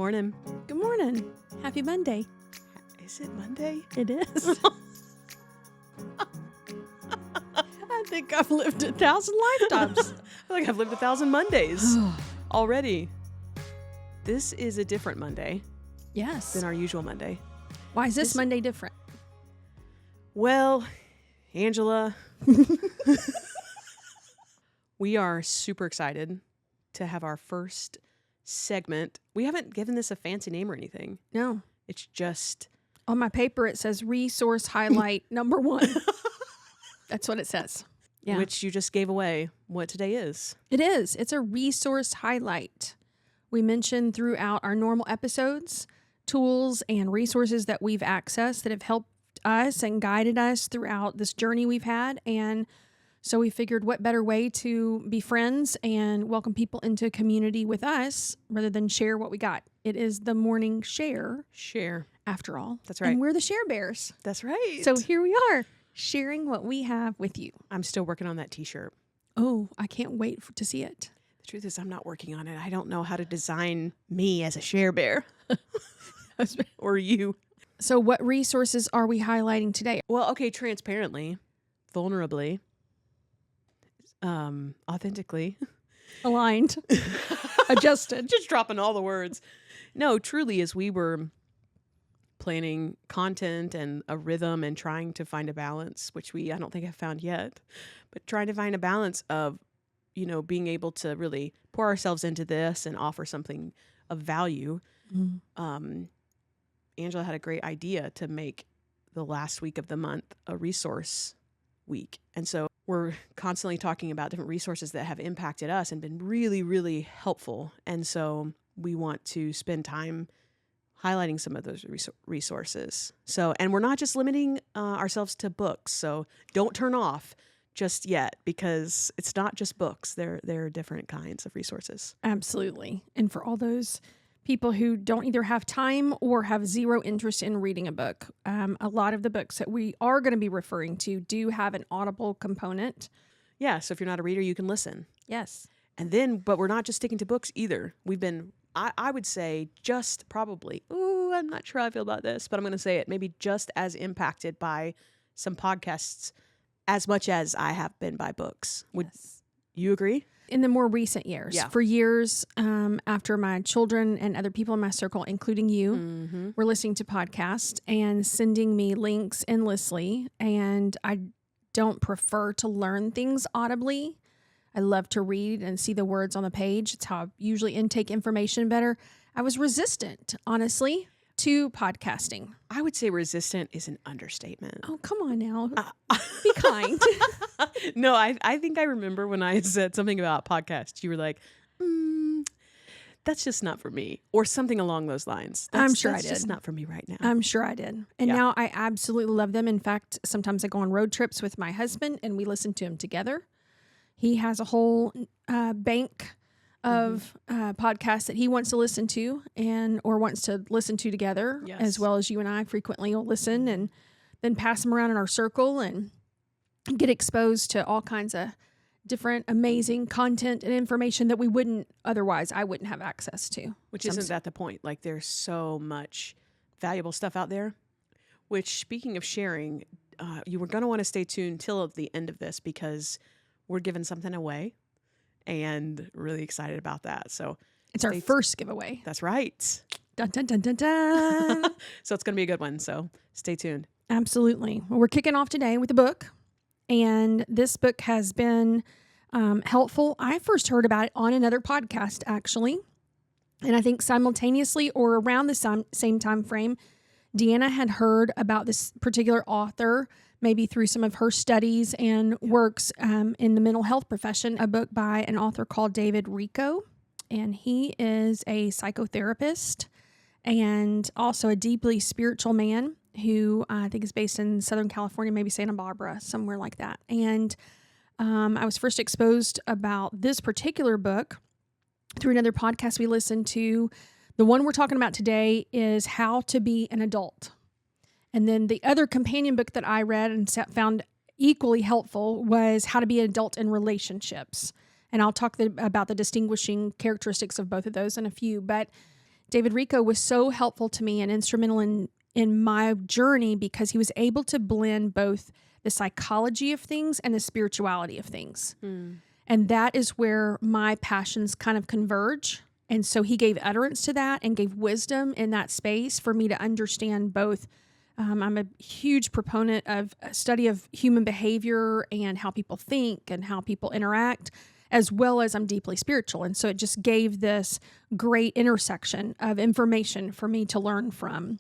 morning. Good morning. Happy Monday. Is it Monday? It is. I think I've lived 1,000 lifetimes. I feel like I've lived 1,000 Mondays already. This is a different Monday Yes. than our usual Monday. Why is this Monday different? Well, Angela, we are super excited to have our first segment. We haven't given this a fancy name or anything. No. It's just... On my paper, it says resource highlight number 1. That's what it says. Yeah. Which you just gave away what today is. It is. It's a resource highlight. We mentioned throughout our normal episodes tools and resources that we've accessed that have helped us and guided us throughout this journey we've had. And so we figured what better way to be friends and welcome people into a community with us rather than share what we got. It is the morning share. Share. After all. That's right. And we're the share bears. That's right. So here we are, sharing what we have with you. I'm still working on that t-shirt. Oh, I can't wait to see it. The truth is I'm not working on it. I don't know how to design me as a share bear. Or you. So what resources are we highlighting today? Well, okay, transparently, vulnerably, authentically. Aligned. Adjusted. Just dropping all the words. No, truly, as we were planning content and a rhythm and trying to find a balance, which I don't think have found yet, but trying to find a balance of, being able to really pour ourselves into this and offer something of value. Angela had a great idea to make the last week of the month a resource week. And so we're constantly talking about different resources that have impacted us and been really, really helpful. And so we want to spend time highlighting some of those resources. So, and we're not just limiting ourselves to books. So don't turn off just yet, because it's not just books. There are different kinds of resources. Absolutely. And for all those people who don't either have time or have zero interest in reading a book, a lot of the books that we are going to be referring to do have an audible component. Yeah. So if you're not a reader, you can listen. Yes. And then, but we're not just sticking to books either. We've been, I would say, just probably, I'm not sure how I feel about this, but I'm going to say it, maybe just as impacted by some podcasts as much as I have been by books. Would you agree? In the more recent years. Yeah. For years, after my children and other people in my circle, including you, were listening to podcasts and sending me links endlessly. And I don't prefer to learn things audibly. I love to read and see the words on the page. It's how I usually intake information better. I was resistant, honestly, to podcasting. I would say resistant is an understatement. Oh, come on now. Be kind. No, I think I remember when I said something about podcasts, you were like, that's just not for me, or something along those lines. I'm sure I did. That's just not for me right now. I'm sure I did. And now I absolutely love them. In fact, sometimes I go on road trips with my husband and we listen to them together. He has a whole bank of podcasts that he wants to listen to or wants to listen to together, as well as you and I frequently will listen and then pass them around in our circle and get exposed to all kinds of different amazing content and information that I wouldn't have access to. Which isn't that the point? Like, there's so much valuable stuff out there, which, speaking of sharing, you were going to want to stay tuned till the end of this, because we're giving something away and really excited about that. So it's our first giveaway. That's right. Dun, dun, dun, dun, dun. So it's going to be a good one. So stay tuned. Absolutely. Well, we're kicking off today with a book. And this book has been helpful. I first heard about it on another podcast, actually. And I think simultaneously or around the same time frame, Deanna had heard about this particular author, maybe through some of her studies and works in the mental health profession, a book by an author called David Richo. And he is a psychotherapist and also a deeply spiritual man who I think is based in Southern California, maybe Santa Barbara, somewhere like that. And I was first exposed about this particular book through another podcast we listened to. The one we're talking about today is How to Be an Adult. And then the other companion book that I read and found equally helpful was How to Be an Adult in Relationships. And I'll talk about the distinguishing characteristics of both of those in a few. But David Richo was so helpful to me and instrumental in my journey because he was able to blend both the psychology of things and the spirituality of things. And that is where my passions kind of converge. And so he gave utterance to that and gave wisdom in that space for me to understand both. I'm a huge proponent of a study of human behavior and how people think and how people interact, as well as I'm deeply spiritual. And so it just gave this great intersection of information for me to learn from.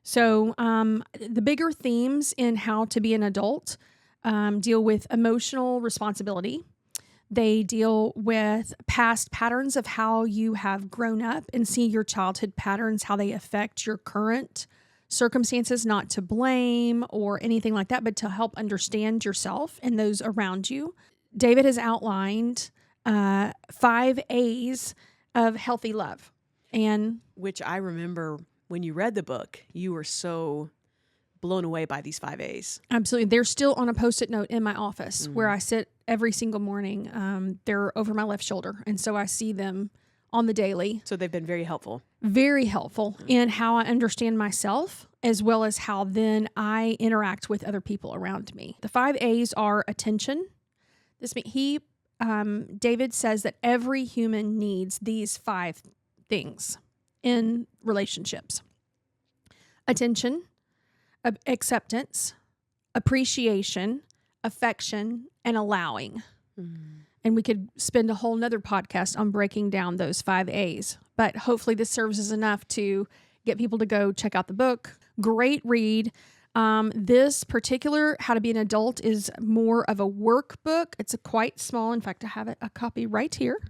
So the bigger themes in how to be an adult deal with emotional responsibility. They deal with past patterns of how you have grown up and see your childhood patterns, how they affect your current circumstances, not to blame or anything like that, but to help understand yourself and those around you. David has outlined 5 A's of healthy love. And which I remember when you read the book, you were so blown away by these 5 A's. Absolutely. They're still on a Post-it note in my office where I sit every single morning. They're over my left shoulder. And so I see them on the daily. So they've been very helpful. Very helpful in how I understand myself, as well as how then I interact with other people around me. The 5 A's are attention. David says that every human needs these 5 things in relationships: attention, acceptance, appreciation, affection, and allowing. And we could spend a whole nother podcast on breaking down those 5 A's. But hopefully this serves as enough to get people to go check out the book. Great read. This particular How to Be an Adult is more of a workbook. It's quite small. In fact, I have a copy right here,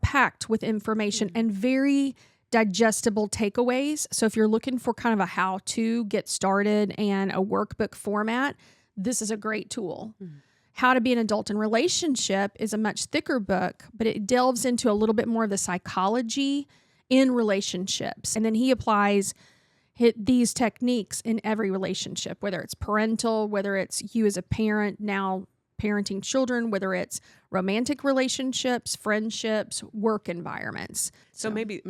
packed with information and very digestible takeaways. So if you're looking for kind of a how to get started and a workbook format, this is a great tool. How to Be an Adult in Relationship is a much thicker book, but it delves into a little bit more of the psychology in relationships. And then he applies these techniques in every relationship, whether it's parental, whether it's you as a parent now parenting children, whether it's romantic relationships, friendships, work environments. So maybe,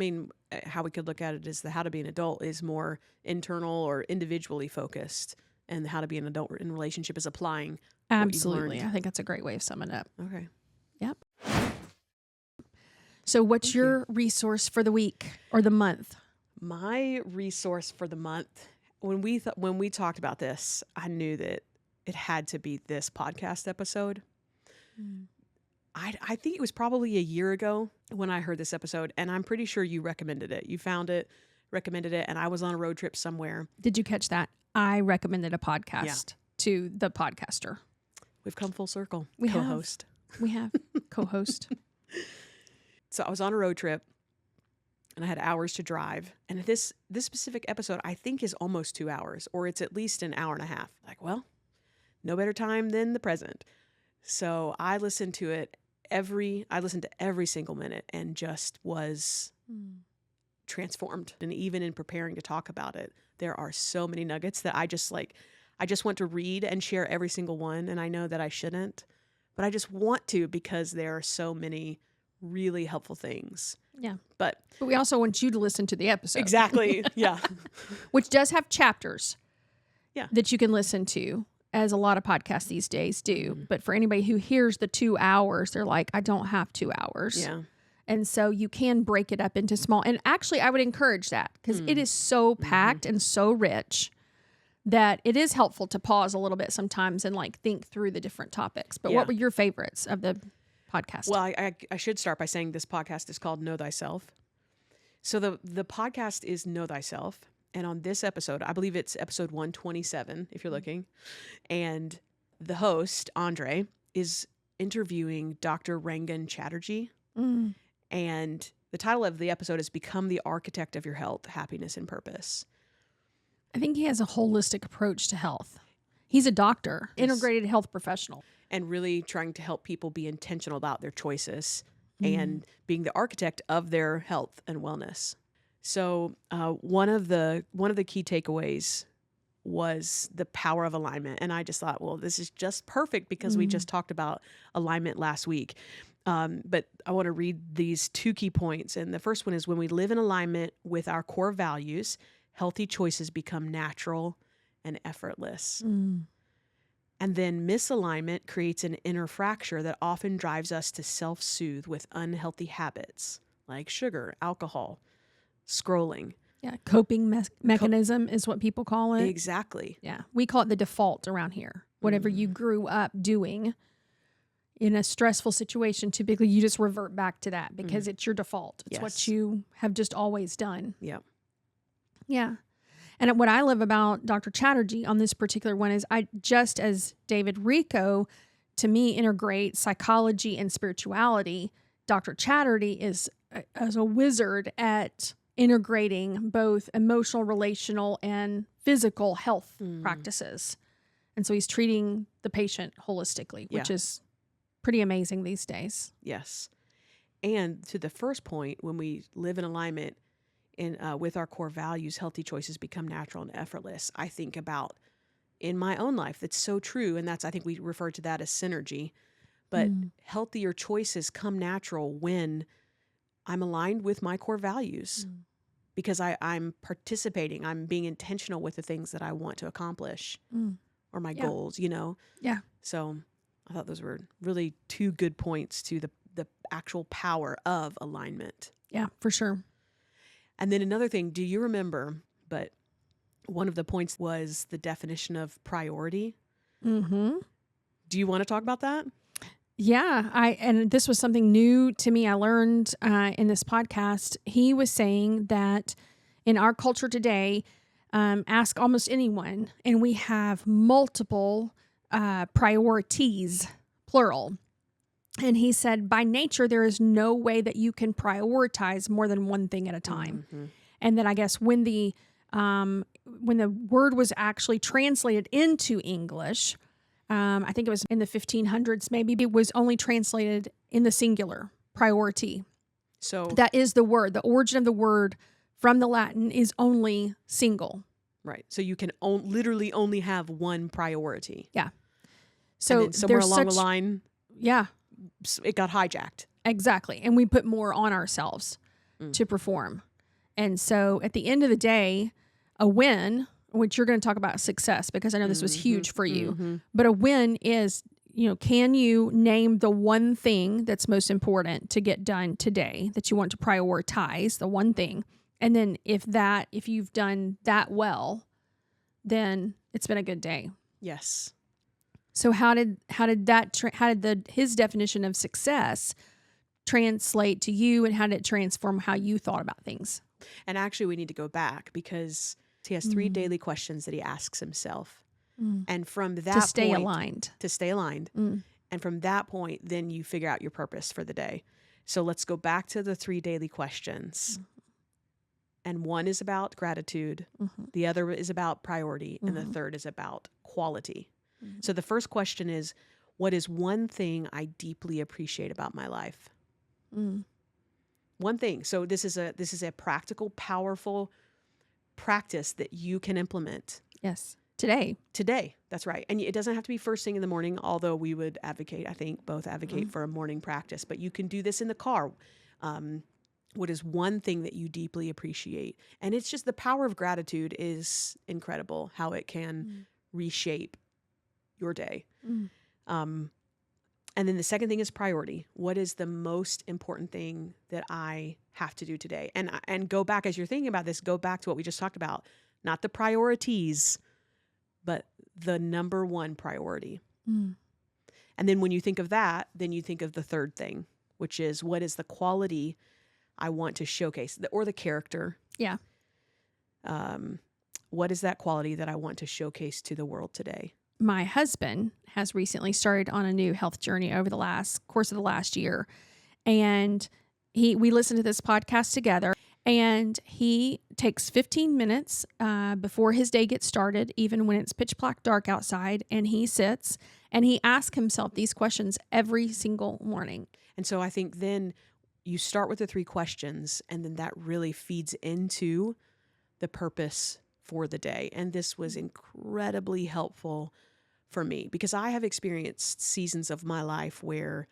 how we could look at it is the How to Be an Adult is more internal or individually focused, and the How to Be an Adult in Relationship is applying. Absolutely. I think that's a great way of summing it up. Okay. Yep. So what's your resource for the week or the month? My resource for the month, when we talked about this, I knew that it had to be this podcast episode. I think it was probably a year ago when I heard this episode, and I'm pretty sure you recommended it. You found it, recommended it, and I was on a road trip somewhere. Did you catch that? I recommended a podcast to the podcaster. We've come full circle. We Co-host. We have. Co-host. So I was on a road trip, and I had hours to drive. And this specific episode, I think, is almost 2 hours, or it's at least an hour and a half. Like, well, no better time than the present. So I listened to it every single minute and just was transformed. And even in preparing to talk about it, there are so many nuggets that I just want to read and share every single one. And I know that I shouldn't, but I just want to because there are so many really helpful things. Yeah. But we also want you to listen to the episode. Exactly. Yeah. Which does have chapters that you can listen to, as a lot of podcasts these days do. But for anybody who hears the 2 hours, they're like, I don't have 2 hours. Yeah. And so you can break it up into small. And actually, I would encourage that because it is so packed and so rich that it is helpful to pause a little bit sometimes and think through the different topics. But what were your favorites of the podcast? Well, I should start by saying this podcast is called Know Thyself. So the podcast is Know Thyself. And on this episode, I believe it's episode 127, if you're looking. And the host, Andre, is interviewing Dr. Rangan Chatterjee. And the title of the episode is Become the Architect of Your Health, Happiness, and Purpose. I think he has a holistic approach to health. He's a doctor, integrated health professional. And really trying to help people be intentional about their choices and being the architect of their health and wellness. So one of the key takeaways was the power of alignment. And I just thought, well, this is just perfect because we just talked about alignment last week. But I want to read these 2 key points. And the first one is, when we live in alignment with our core values, healthy choices become natural and effortless. Mm. And then misalignment creates an inner fracture that often drives us to self-soothe with unhealthy habits like sugar, alcohol, scrolling. Yeah. Coping mechanism is what people call it. Exactly. Yeah. We call it the default around here. Whatever you grew up doing in a stressful situation, typically you just revert back to that because it's your default. It's what you have just always done. Yeah. Yeah. And what I love about Dr. Chatterjee on this particular one is, just as David Richo, to me, integrates psychology and spirituality, Dr. Chatterjee is a wizard at integrating both emotional, relational, and physical health practices. And so he's treating the patient holistically, which is pretty amazing these days. Yes. And to the first point, when we live in alignment with our core values, healthy choices become natural and effortless. I think about in my own life, that's so true. And I think we refer to that as synergy. But healthier choices come natural when I'm aligned with my core values because I'm participating. I'm being intentional with the things that I want to accomplish or my goals, Yeah. So I thought those were really 2 good points to the actual power of alignment. Yeah, for sure. And then another thing, do you remember, but one of the points was the definition of priority. Mm-hmm. Do you want to talk about that? Yeah, and this was something new to me. I learned in this podcast. He was saying that in our culture today, ask almost anyone, and we have multiple priorities, plural. And he said, by nature, there is no way that you can prioritize more than one thing at a time. Mm-hmm. And then I guess when the word was actually translated into English, I think it was in the 1500s, maybe it was only translated in the singular, priority. So that is the word. The origin of the word from the Latin is only single. Right. So you can literally only have one priority. Yeah. So somewhere along the line, yeah, it got hijacked. Exactly. And we put more on ourselves to perform. And so at the end of the day, a win, which you're going to talk about success, because I know this was huge for you, but a win is, can you name the one thing that's most important to get done today that you want to prioritize, the one thing? And then if you've done that well, then it's been a good day. Yes. So how did his definition of success translate to you, and how did it transform how you thought about things? And actually, we need to go back because he has 3 daily questions that he asks himself, and from that to stay aligned. And from that point, then you figure out your purpose for the day. So let's go back to the 3 daily questions. And one is about gratitude, the other is about priority, and the third is about quality. So the first question is, what is one thing I deeply appreciate about my life? One thing. So this is a practical, powerful practice that you can implement. Yes. Today. That's right. And it doesn't have to be first thing in the morning, although we would both advocate for a morning practice, but you can do this in the car. What is one thing that you deeply appreciate? And it's just the power of gratitude is incredible, how it can reshape your day. And then the second thing is priority. What is the most important thing that I have to do today? And go back, as you're thinking about this, go back to what we just talked about. Not the priorities, but the number one priority. And then when you think of that, then you think of the third thing, which is, what is the quality I want to showcase, or the character? Yeah. What is that quality that I want to showcase to the world today? My husband has recently started on a new health journey over the course of the last year. And we listened to this podcast together, and he takes 15 minutes before his day gets started, even when it's pitch black dark outside, and he sits and he asks himself these questions every single morning. And so I think then you start with the 3 questions, and then that really feeds into the purpose for the day. And this was incredibly helpful for me, because I have experienced seasons of my life where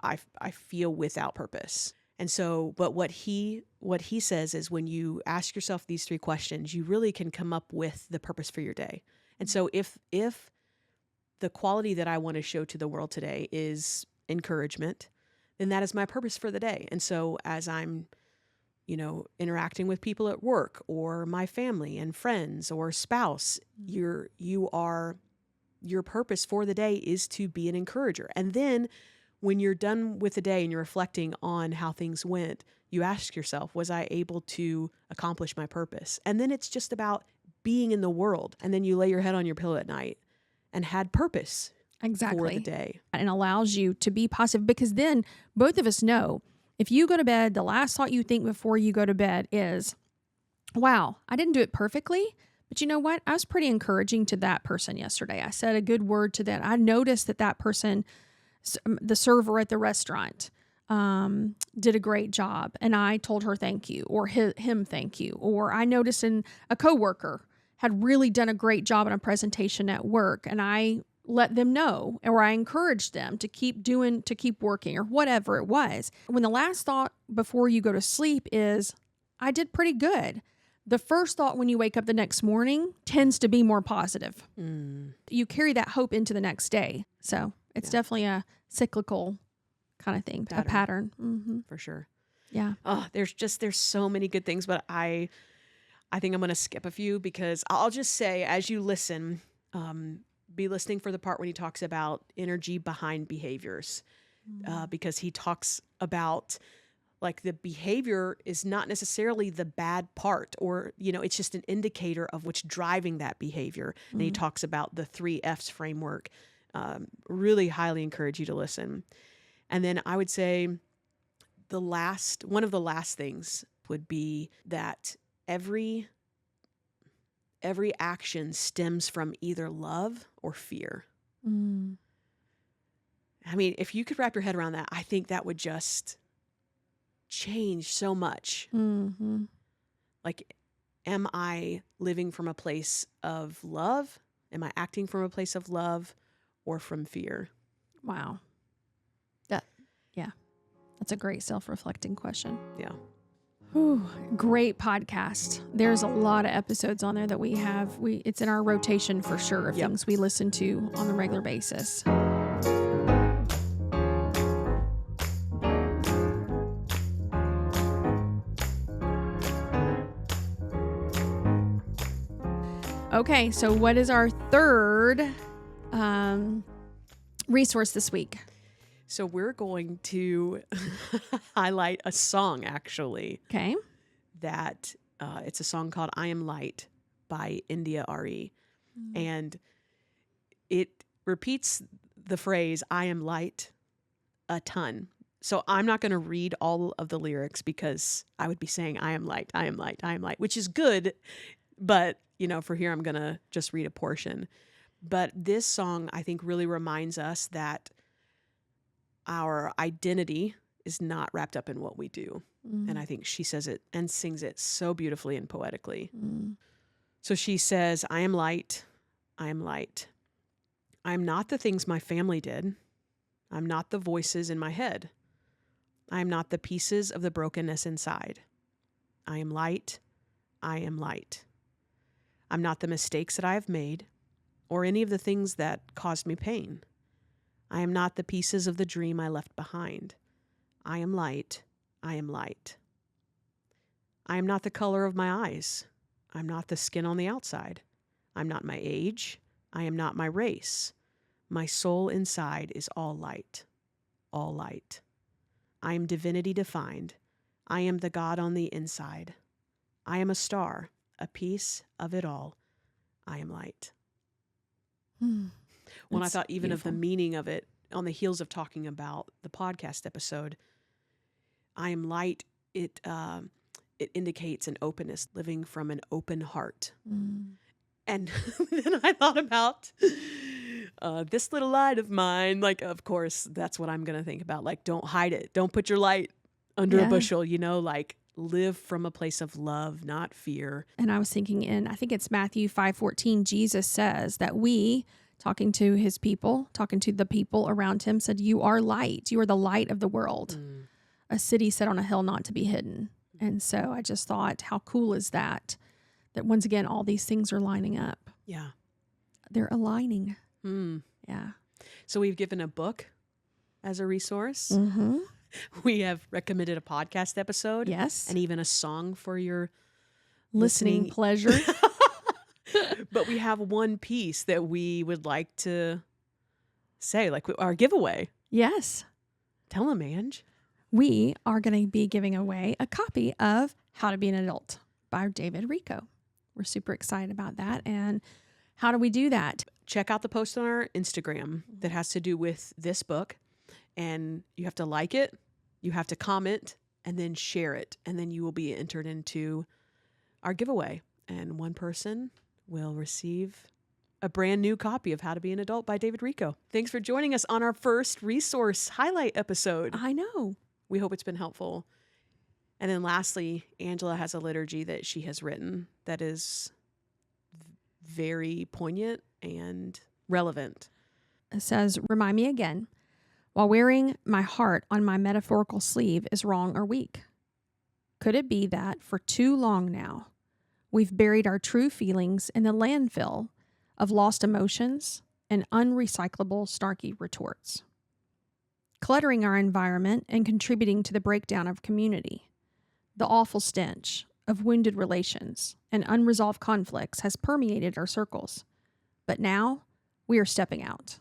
I feel without purpose. And so, but what he says is when you ask yourself these 3 questions, you really can come up with the purpose for your day. And so if the quality that I want to show to the world today is encouragement, then that is my purpose for the day. And so as I'm, interacting with people at work or my family and friends or spouse, your purpose for the day is to be an encourager. And then when you're done with the day and you're reflecting on how things went, you ask yourself, was I able to accomplish my purpose? And then it's just about being in the world. And then you lay your head on your pillow at night and had purpose for the day. And allows you to be positive, because then both of us know if you go to bed, the last thought you think before you go to bed is, wow, I didn't do it perfectly, but you know what? I was pretty encouraging to that person yesterday. I said a good word to that. I noticed that person, the server at the restaurant, did a great job, and I told her thank you, or him thank you. Or I noticed a coworker had really done a great job on a presentation at work, and I let them know, or I encouraged them to keep working, or whatever it was. When the last thought before you go to sleep is, I did pretty good, the first thought when you wake up the next morning tends to be more positive. You carry that hope into the next day. So it's definitely a cyclical kind of thing, a pattern. Mm-hmm. For sure. Yeah. Oh, there's so many good things, but I think I'm going to skip a few, because I'll just say, as you listen, be listening for the part when he talks about energy behind behaviors, because he talks about like the behavior is not necessarily the bad part, or, it's just an indicator of what's driving that behavior. And he talks about the 3 F's framework. Really highly encourage you to listen. And then I would say one of the last things would be that every action stems from either love or fear. I mean, if you could wrap your head around that, I think that would just change so much. Mm-hmm. Like, am I living from a place of love? Am I acting from a place of love or from fear? Wow. That's a great self-reflecting question. Yeah. Whew, great podcast. There's a lot of episodes on there that we have. It's in our rotation for sure of things we listen to on a regular basis. Okay, so what is our third resource this week? So we're going to highlight a song, actually. Okay. That it's a song called I Am Light by India Arie. And it repeats the phrase I am light a ton. So I'm not going to read all of the lyrics, because I would be saying I am light, I am light, I am light, which is good. But, for here, I'm going to just read a portion. But this song, I think, really reminds us that our identity is not wrapped up in what we do. And I think she says it and sings it so beautifully and poetically. So she says, I am light. I am light. I am not the things my family did. I'm not the voices in my head. I am not the pieces of the brokenness inside. I am light. I am light. I'm not the mistakes that I have made, or any of the things that caused me pain. I am not the pieces of the dream I left behind. I am light. I am light. I am not the color of my eyes. I'm not the skin on the outside. I'm not my age. I am not my race. My soul inside is all light. All light. I am divinity defined. I am the God on the inside. I am a star, a piece of it all. I am light. When I thought even beautiful. Of the meaning of it, on the heels of talking about the podcast episode, I am light, it indicates an openness, living from an open heart. And then I thought about this little light of mine. Like, of course, that's what I'm going to think about. Like, don't hide it. Don't put your light under a bushel, like live from a place of love, not fear. And I was thinking I think it's Matthew 5:14, Jesus says that we talking to his people, talking to the people around him, said, you are light. You are the light of the world. A city set on a hill not to be hidden. And so I just thought, how cool is that? That once again, all these things are lining up. Yeah. They're aligning. Yeah. So we've given a book as a resource. Mm-hmm. We have recommended a podcast episode. Yes. And even a song for your Listening pleasure. But we have one piece that we would like to say, like our giveaway. Yes. Tell them, Ange. We are going to be giving away a copy of How to Be an Adult by David Richo. We're super excited about that. And how do we do that? Check out the post on our Instagram that has to do with this book. And you have to like it, you have to comment, and then share it. And then you will be entered into our giveaway. And one person will receive a brand new copy of How to Be an Adult by David Richo. Thanks for joining us on our first resource highlight episode. I know. We hope it's been helpful. And then lastly, Angela has a liturgy that she has written that is very poignant and relevant. It says, remind me again, while wearing my heart on my metaphorical sleeve is wrong or weak. Could it be that for too long now, we've buried our true feelings in the landfill of lost emotions and unrecyclable snarky retorts, cluttering our environment and contributing to the breakdown of community? The awful stench of wounded relations and unresolved conflicts has permeated our circles. But now we are stepping out.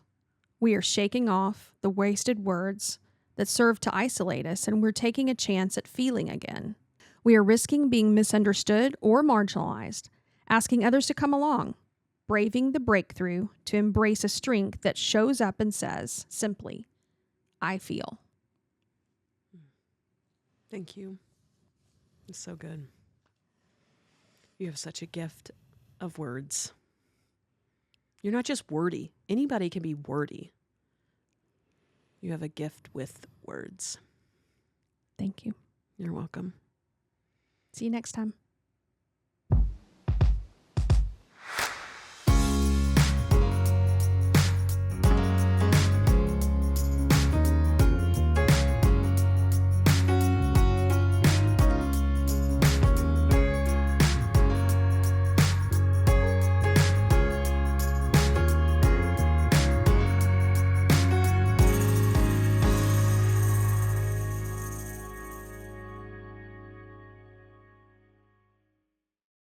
We are shaking off the wasted words that serve to isolate us, and we're taking a chance at feeling again. We are risking being misunderstood or marginalized, asking others to come along, braving the breakthrough to embrace a strength that shows up and says, simply, I feel. Thank you. It's so good. You have such a gift of words. You're not just wordy. Anybody can be wordy. You have a gift with words. Thank you. You're welcome. See you next time.